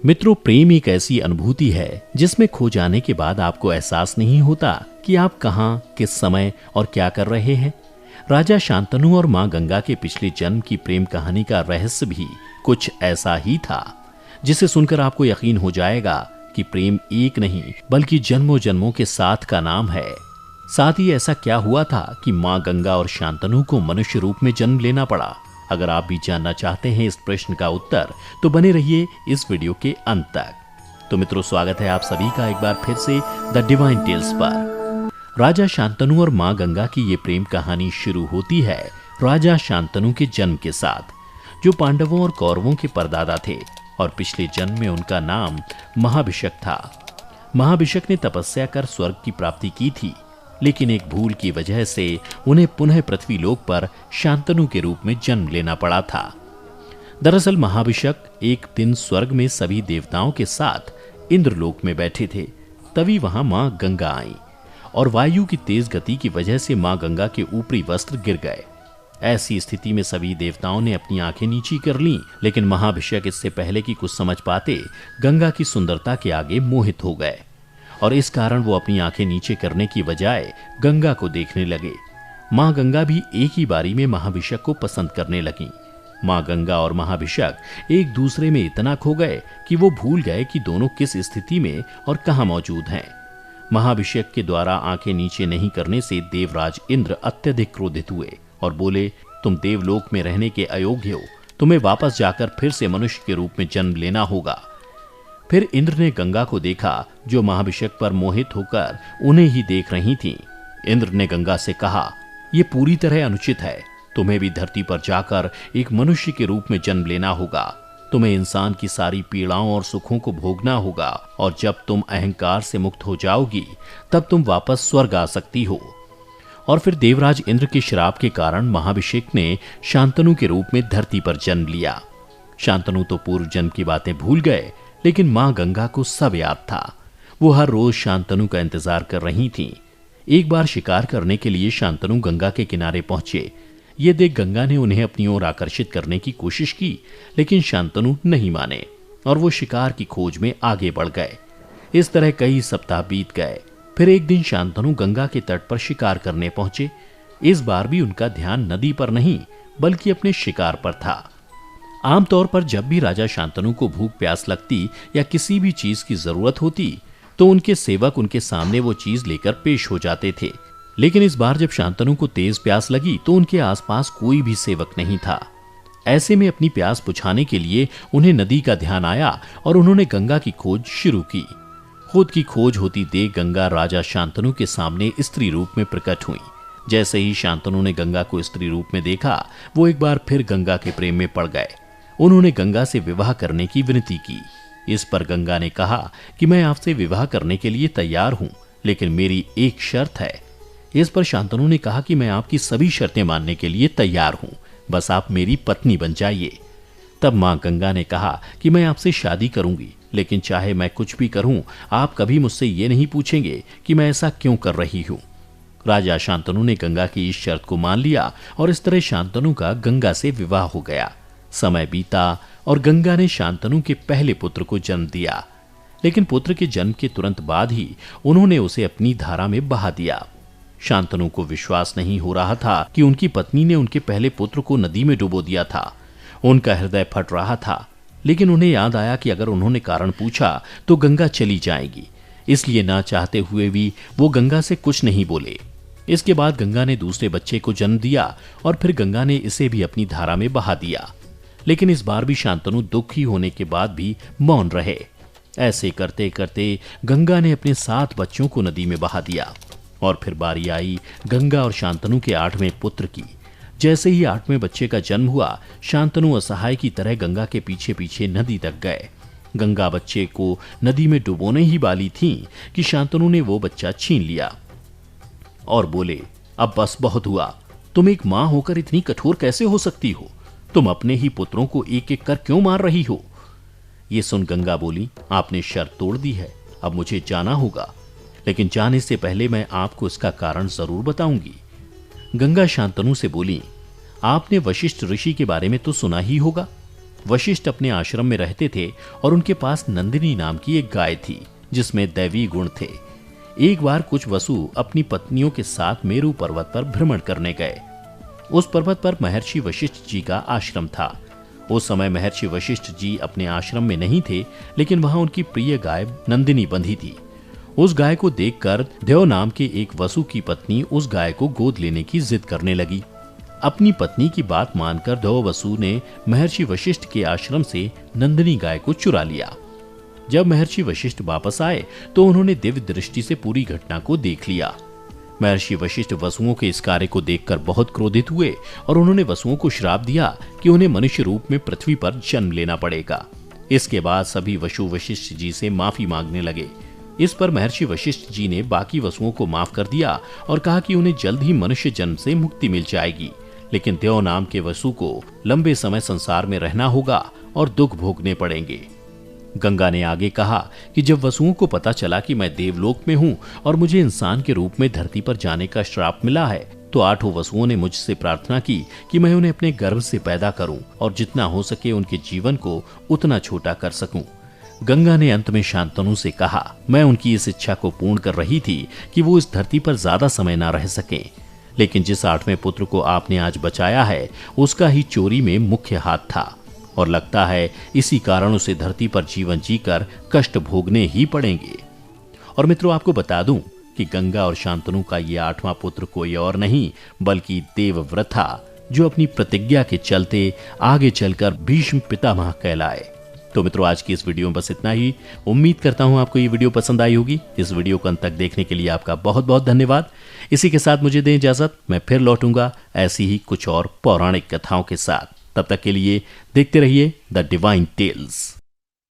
मित्रों, प्रेम एक ऐसी अनुभूति है जिसमें खो जाने के बाद आपको एहसास नहीं होता कि आप कहां, किस समय और क्या कर रहे हैं। राजा शांतनु और मां गंगा के पिछले जन्म की प्रेम कहानी का रहस्य भी कुछ ऐसा ही था, जिसे सुनकर आपको यकीन हो जाएगा कि प्रेम एक नहीं बल्कि जन्मों जन्मों के साथ का नाम है। साथ ही ऐसा क्या हुआ था कि मां गंगा और शांतनु को मनुष्य रूप में जन्म लेना पड़ा। अगर आप भी जानना चाहते हैं इस प्रश्न का उत्तर, तो बने रहिए इस वीडियो के अंत तक। तो मित्रों, स्वागत है आप सभी का एक बार फिर से द डिवाइन टेल्स पर। राजा शांतनु और मां गंगा की ये प्रेम कहानी शुरू होती है राजा शांतनु के जन्म के साथ, जो पांडवों और कौरवों के परदादा थे और पिछले जन्म में उनका नाम महाभिषक था। महाभिषक ने तपस्या कर स्वर्ग की प्राप्ति की थी, लेकिन एक भूल की वजह से उन्हें पुनः पृथ्वीलोक पर शांतनु के रूप में जन्म लेना पड़ा था। दरअसल महाभिषक एक दिन स्वर्ग में सभी देवताओं के साथ इंद्रलोक में बैठे थे। तभी वहां मां गंगा आईं और वायु की तेज गति की वजह से मां गंगा के ऊपरी वस्त्र गिर गए। ऐसी स्थिति में सभी देवताओं ने अपनी आंखें नीची कर लीं, लेकिन महाभिषक इससे पहले कि कुछ समझ पाते गंगा की सुंदरता के आगे मोहित हो गए और इस कारण वो अपनी आंखें नीचे करने की बजाय गंगा को देखने लगे। मां गंगा भी एक ही बारी में महाभिषक को पसंद करने लगी। मां गंगा और महाभिषक एक दूसरे में इतना खो गए कि वो भूल गए कि दोनों किस स्थिति में और कहां मौजूद हैं। महाभिषक के द्वारा आंखें नीचे नहीं करने से देवराज इंद्र अत्यधिक क्रोधित हुए और बोले, तुम देवलोक में रहने के अयोग्य हो, तुम्हें वापस जाकर फिर से मनुष्य के रूप में जन्म लेना होगा। फिर इंद्र ने गंगा को देखा, जो महाभिषक पर मोहित होकर उन्हें ही देख रही थी। इंद्र ने गंगा से कहा, यह पूरी तरह अनुचित है। तुम्हें भी धरती पर जाकर एक मनुष्य के रूप में जन्म लेना होगा। तुम्हें इंसान की सारी पीड़ाओं और सुखों को भोगना होगा और जब तुम अहंकार से मुक्त हो जाओगी तब तुम वापस स्वर्ग आ सकती हो। और फिर देवराज इंद्र के श्राप के कारण महाभिषेक ने शांतनु के रूप में धरती पर जन्म लिया। शांतनु तो पूर्व जन्म की बातें भूल गए, लेकिन मां गंगा को सब याद था। वो हर रोज शांतनु का इंतजार कर रही थीं। एक बार शिकार करने के लिए शांतनु गंगा के किनारे पहुंचे। ये देख गंगा ने उन्हें अपनी ओर आकर्षित करने की कोशिश की, लेकिन शांतनु नहीं माने और वो शिकार की खोज में आगे बढ़ गए। इस तरह कई सप्ताह बीत गए। फिर एक दिन शांतनु गंगा के तट पर शिकार करने पहुंचे। इस बार भी उनका ध्यान नदी पर नहीं बल्कि अपने शिकार पर था। आमतौर पर जब भी राजा शांतनु को भूख प्यास लगती या किसी भी चीज की जरूरत होती तो उनके सेवक उनके सामने वो चीज लेकर पेश हो जाते थे। लेकिन इस बार जब शांतनु को तेज प्यास लगी तो उनके आसपास कोई भी सेवक नहीं था। ऐसे में अपनी प्यास बुझाने के लिए उन्हें नदी का ध्यान आया और उन्होंने गंगा की खोज शुरू की। खुद की खोज होती देख गंगा राजा शांतनु के सामने स्त्री रूप में प्रकट हुई। जैसे ही शांतनु ने गंगा को स्त्री रूप में देखा, वो एक बार फिर गंगा के प्रेम में पड़ गए। उन्होंने गंगा से विवाह करने की विनती की। इस पर गंगा ने कहा कि मैं आपसे विवाह करने के लिए तैयार हूं, लेकिन मेरी एक शर्त है। इस पर शांतनु ने कहा कि मैं आपकी सभी शर्तें मानने के लिए तैयार हूं, बस आप मेरी पत्नी बन जाइए। तब मां गंगा ने कहा कि मैं आपसे शादी करूंगी, लेकिन चाहे मैं कुछ भी करूं, आप कभी मुझसे ये नहीं पूछेंगे कि मैं ऐसा क्यों कर रही हूं। राजा शांतनु ने गंगा की इस शर्त को मान लिया और इस तरह शांतनु का गंगा से विवाह हो गया। समय बीता और गंगा ने शांतनु के पहले पुत्र को जन्म दिया, लेकिन पुत्र के जन्म के तुरंत बाद ही उन्होंने उसे अपनी धारा में बहा दिया। शांतनु को विश्वास नहीं हो रहा था कि उनकी पत्नी ने उनके पहले पुत्र को नदी में डुबो दिया था। उनका हृदय फट रहा था, लेकिन उन्हें याद आया कि अगर उन्होंने कारण पूछा तो गंगा चली जाएगी। इसलिए ना चाहते हुए भी वो गंगा से कुछ नहीं बोले। इसके बाद गंगा ने दूसरे बच्चे को जन्म दिया और फिर गंगा ने इसे भी अपनी धारा में बहा दिया। लेकिन इस बार भी शांतनु दुखी होने के बाद भी मौन रहे। ऐसे करते करते गंगा ने अपने 7 बच्चों को नदी में बहा दिया और फिर बारी आई गंगा और शांतनु के 8वें पुत्र की। जैसे ही 8वें बच्चे का जन्म हुआ, शांतनु असहाय की तरह गंगा के पीछे पीछे नदी तक गए। गंगा बच्चे को नदी में डुबोने ही वाली थी कि शांतनु ने वो बच्चा छीन लिया और बोले, अब बस बहुत हुआ। तुम एक मां होकर इतनी कठोर कैसे हो सकती हो? तुम अपने ही पुत्रों को एक एक कर क्यों मार रही हो? ये सुन गंगा बोली, आपने शर्त तोड़ दी है, अब मुझे जाना होगा, लेकिन जाने से पहले मैं आपको इसका कारण जरूर बताऊंगी। गंगा शांतनु से बोली, आपने वशिष्ठ ऋषि के बारे में तो सुना ही होगा। वशिष्ठ अपने आश्रम में रहते थे और उनके पास नंदिनी नाम की एक गाय थी जिसमें दैवी गुण थे। एक बार कुछ वसु अपनी पत्नियों के साथ मेरु पर्वत पर भ्रमण करने गए। उस पर्वत पर महर्षि वशिष्ठ जी का आश्रम था। उस समय महर्षि वशिष्ठ जी अपने आश्रम में नहीं थे, लेकिन वहां उनकी प्रिय गाय नंदिनी बंधी थी। उस गाय को देखकर देव नाम के एक वसु की पत्नी उस गाय को गोद लेने की जिद करने लगी। अपनी पत्नी की बात मानकर देव वसु ने महर्षि वशिष्ठ के आश्रम से नंदिनी गाय को चुरा लिया। जब महर्षि वशिष्ठ वापस आए तो उन्होंने दिव्य दृष्टि से पूरी घटना को देख लिया। महर्षि वशिष्ठ वसुओं के इस कार्य को देखकर बहुत क्रोधित हुए और उन्होंने वसुओं को श्राप दिया कि उन्हें मनुष्य रूप में पृथ्वी पर जन्म लेना पड़ेगा। इसके बाद सभी वसु वशिष्ठ जी से माफी मांगने लगे। इस पर महर्षि वशिष्ठ जी ने बाकी वसुओं को माफ कर दिया और कहा कि उन्हें जल्द ही मनुष्य जन्म से मुक्ति मिल जाएगी, लेकिन देव नाम के वसु को लंबे समय संसार में रहना होगा और दुख भोगने पड़ेंगे। गंगा ने आगे कहा कि जब वसुओं को पता चला कि मैं देवलोक में हूँ और मुझे इंसान के रूप में धरती पर जाने का श्राप मिला है, तो 8 वसुओं ने मुझसे प्रार्थना की कि मैं उन्हें अपने गर्भ से पैदा करूं और जितना हो सके उनके जीवन को उतना छोटा कर सकूं। गंगा ने अंत में शांतनु से कहा, मैं उनकी इस इच्छा को पूर्ण कर रही थी कि वो इस धरती पर ज्यादा समय ना रह सकें, लेकिन जिस 8वें पुत्र को आपने आज बचाया है उसका ही चोरी में मुख्य हाथ था और लगता है इसी कारण उसे धरती पर जीवन जीकर कष्ट भोगने ही पड़ेंगे। और मित्रों, आपको बता दूं कि गंगा और शांतनु का ये 8वां पुत्र कोई और नहीं बल्कि देवव्रता, जो अपनी प्रतिज्ञा के चलते आगे चलकर भीष्म पितामह कहलाए। तो मित्रों, आज की इस वीडियो में बस इतना ही। उम्मीद करता हूं आपको ये वीडियो पसंद आई होगी। इस वीडियो को अंत तक देखने के लिए आपका बहुत बहुत धन्यवाद। इसी के साथ मुझे दें इजाजत, मैं फिर लौटूंगा ऐसी ही कुछ और पौराणिक कथाओं के साथ। तब तक के लिए देखते रहिए द डिवाइन टेल्स।